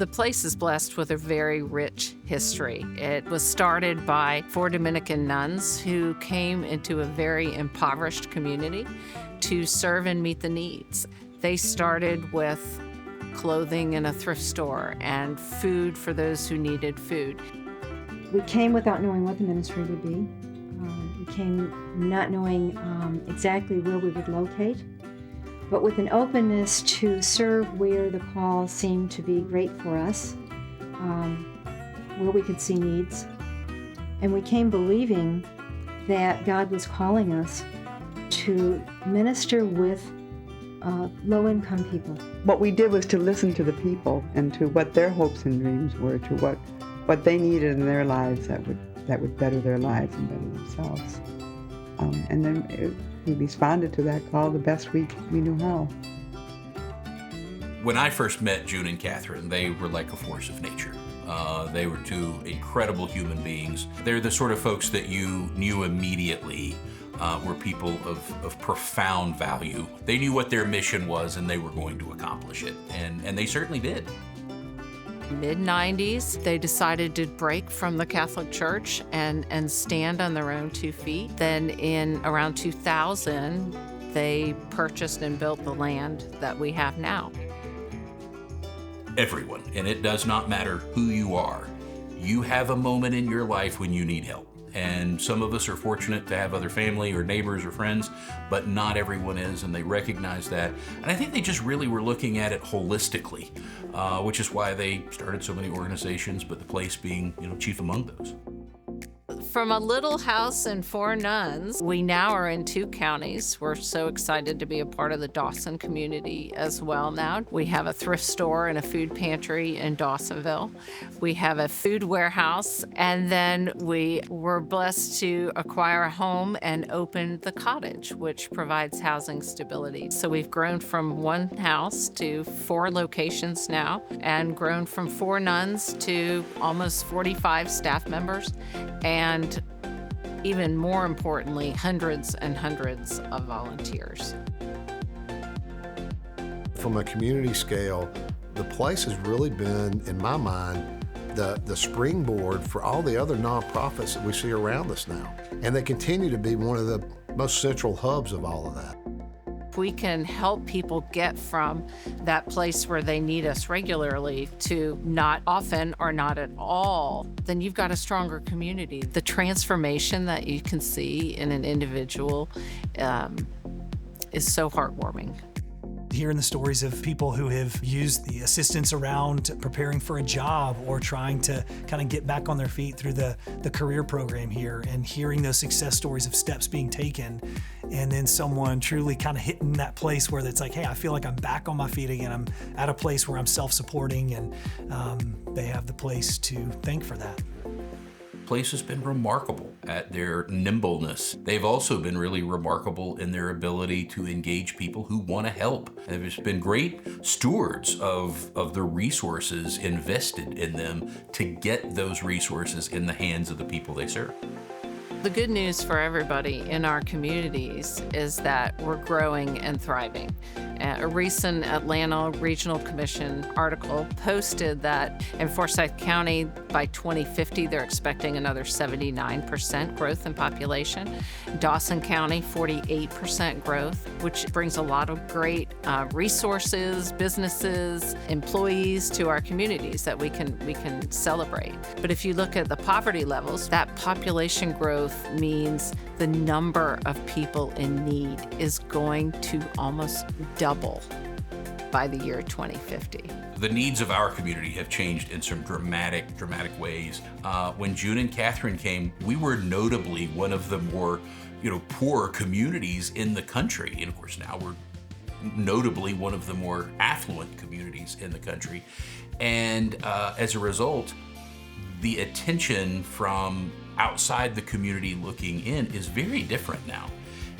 The place is blessed with a very rich history. It was started by 4 Dominican nuns who came into a very impoverished community to serve and meet the needs. They started with clothing in a thrift store and food for those who needed food. We came without knowing what the ministry would be. We came not knowing exactly where we would locate, but with an openness to serve where the call seemed to be great for us, where we could see needs. And we came believing that God was calling us to minister with low-income people. What we did was to listen to the people and to what their hopes and dreams were, to what they needed in their lives that would better their lives and better themselves. And then we responded to that call the best we knew how. When I first met June and Catherine, they were like a force of nature. They were two incredible human beings. They're the sort of folks that you knew immediately were people of profound value. They knew what their mission was and they were going to accomplish it, and they certainly did. Mid-90s, they decided to break from the Catholic Church and stand on their own 2 feet. Then in around 2000, they purchased and built the land that we have now. Everyone, and it does not matter who you are, you have a moment in your life when you need help. And some of us are fortunate to have other family or neighbors or friends, but not everyone is, and they recognize that. And I think they just really were looking at it holistically, which is why they started so many organizations, but the place being, chief among those. From a little house and 4 nuns, we now are in 2 counties. We're so excited to be a part of the Dawson community as well now. We have a thrift store and a food pantry in Dawsonville. We have a food warehouse, and then we were blessed to acquire a home and open the cottage, which provides housing stability. So we've grown from 1 house to 4 locations now, and grown from 4 nuns to almost 45 staff members, and even more importantly, hundreds and hundreds of volunteers. From a community scale, the place has really been, in my mind, the springboard for all the other nonprofits that we see around us now. And they continue to be one of the most central hubs of all of that. If we can help people get from that place where they need us regularly to not often or not at all, then you've got a stronger community. The transformation that you can see in an individual is so heartwarming. Hearing the stories of people who have used the assistance around preparing for a job or trying to kind of get back on their feet through the career program here, and hearing those success stories of steps being taken, and then someone truly kind of hitting that place where it's like, hey, I feel like I'm back on my feet again. I'm at a place where I'm self-supporting, and they have the place to thank for that. Place has been remarkable at their nimbleness. They've also been really remarkable in their ability to engage people who want to help. They've been great stewards of the resources invested in them to get those resources in the hands of the people they serve. The good news for everybody in our communities is that we're growing and thriving. A recent Atlanta Regional Commission article posted that in Forsyth County, by 2050, they're expecting another 79% growth in population. Dawson County, 48% growth, which brings a lot of great resources, businesses, employees to our communities that we can celebrate. But if you look at the poverty levels, that population growth means the number of people in need is going to almost double by the year 2050. The needs of our community have changed in some dramatic ways. When June and Catherine came, we were notably one of the more, poor communities in the country. And of course now we're notably one of the more affluent communities in the country. And as a result, the attention from outside the community looking in is very different now.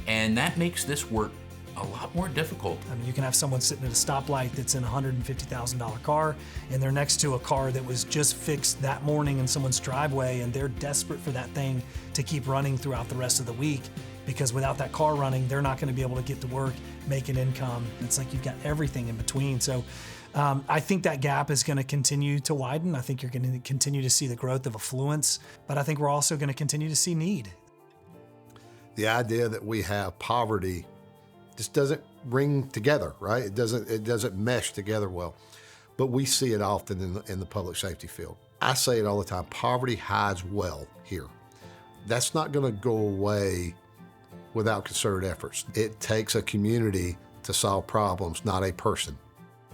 And that makes this work a lot more difficult. I mean, you can have someone sitting at a stoplight that's in a $150,000 car, and they're next to a car that was just fixed that morning in someone's driveway, and they're desperate for that thing to keep running throughout the rest of the week, because without that car running, they're not going to be able to get to work, make an income. It's like you've got everything in between. So I think that gap is going to continue to widen. I think you're going to continue to see the growth of affluence, but I think we're also going to continue to see need. The idea that we have poverty just doesn't ring together, right? It doesn't mesh together well. But we see it often in the public safety field. I say it all the time, poverty hides well here. That's not going to go away without concerted efforts. It takes a community to solve problems, not a person.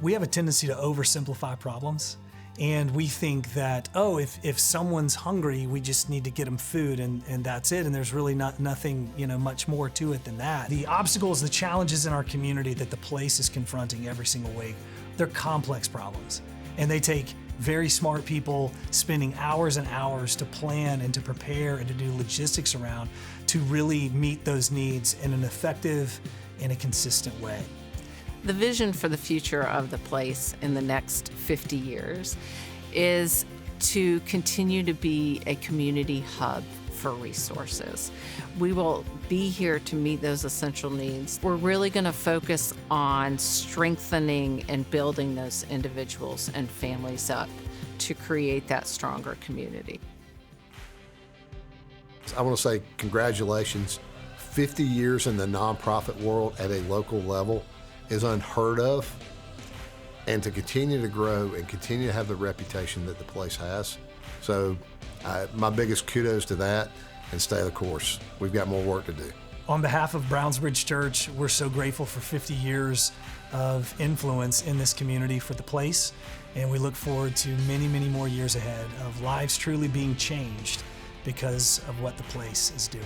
We have a tendency to oversimplify problems, and we think that, oh, if someone's hungry, we just need to get them food and that's it, and there's really nothing much more to it than that. The obstacles, the challenges in our community that the place is confronting every single week, they're complex problems, and they take very smart people spending hours and hours to plan and to prepare and to do logistics around to really meet those needs in an effective and a consistent way. The vision for the future of the place in the next 50 years is to continue to be a community hub for resources. We will be here to meet those essential needs. We're really going to focus on strengthening and building those individuals and families up to create that stronger community. I want to say congratulations. 50 years in the nonprofit world at a local level is unheard of. And to continue to grow and continue to have the reputation that the place has. So my biggest kudos to that, and stay the course. We've got more work to do. On behalf of Brownsbridge Church, we're so grateful for 50 years of influence in this community for the place. And we look forward to many, many more years ahead of lives truly being changed because of what the place is doing.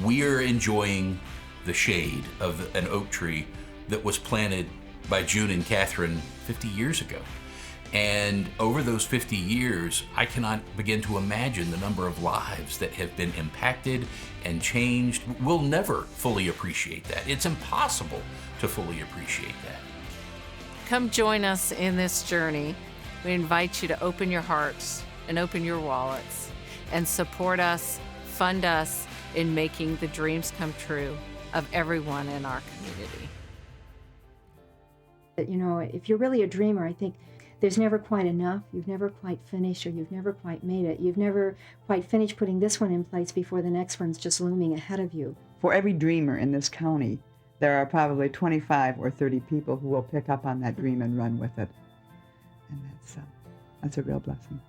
We're enjoying the shade of an oak tree that was planted by June and Catherine 50 years ago. And over those 50 years, I cannot begin to imagine the number of lives that have been impacted and changed. We'll never fully appreciate that. It's impossible to fully appreciate that. Come join us in this journey. We invite you to open your hearts and open your wallets and support us, fund us in making the dreams come true of everyone in our community. If you're really a dreamer, I think there's never quite enough. You've never quite finished, or you've never quite made it. You've never quite finished putting this one in place before the next one's just looming ahead of you. For every dreamer in this county, there are probably 25 or 30 people who will pick up on that dream and run with it. And that's a real blessing.